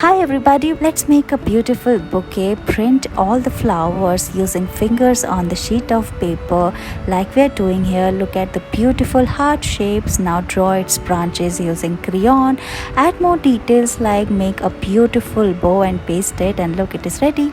Hi everybody, let's make a beautiful bouquet. Print all the flowers using fingers on the sheet of paper like we're doing here. Look at the beautiful heart shapes. Now draw its branches using crayon. Add more details like make a beautiful bow and paste it, and look, it is ready.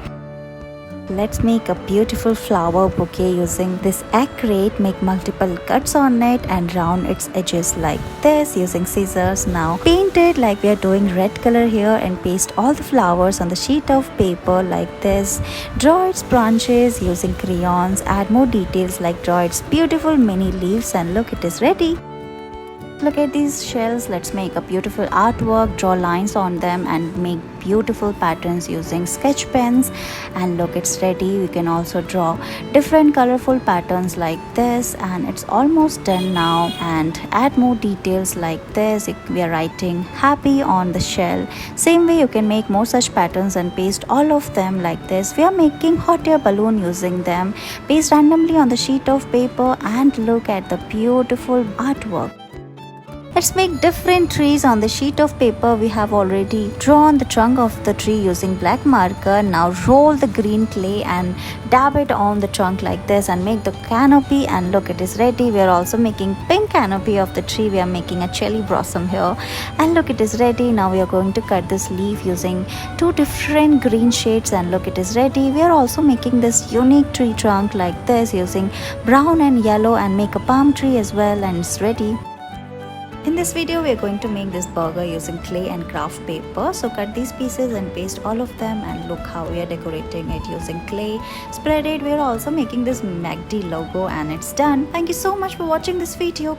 Let's make a beautiful flower bouquet using this acrylic. Make multiple cuts on it and round its edges like this using scissors. Now paint it like we are doing red color here and paste all the flowers on the sheet of paper like this. Draw its branches using crayons. Add more details like draw its beautiful mini leaves, and look, it is ready. Look at these shells. Let's make a beautiful artwork. Draw lines on them and make beautiful patterns using sketch pens, and look, it's ready. We can also draw different colorful patterns like this, and it's almost done now. And add more details like this. We are writing happy on the shell. Same way you can make more such patterns and paste all of them like this. We are making hot air balloon using them. Paste randomly on the sheet of paper and look at the beautiful artwork. Let's make different trees on the sheet of paper. We have already drawn the trunk of the tree using black marker. Now roll the green clay and dab it on the trunk like this and make the canopy, and look, it is ready. We are also making pink canopy of the tree. We are making a cherry blossom here, and look, it is ready. Now we are going to cut this leaf using two different green shades, and look, it is ready. We are also making this unique tree trunk like this using brown and yellow and make a palm tree as well, and it's ready. In this video, we are going to make this burger using clay and craft paper. So cut these pieces and paste all of them, and look how we are decorating it using clay. Spread it. We are also making this MACD logo, and it's done. Thank you so much for watching this video.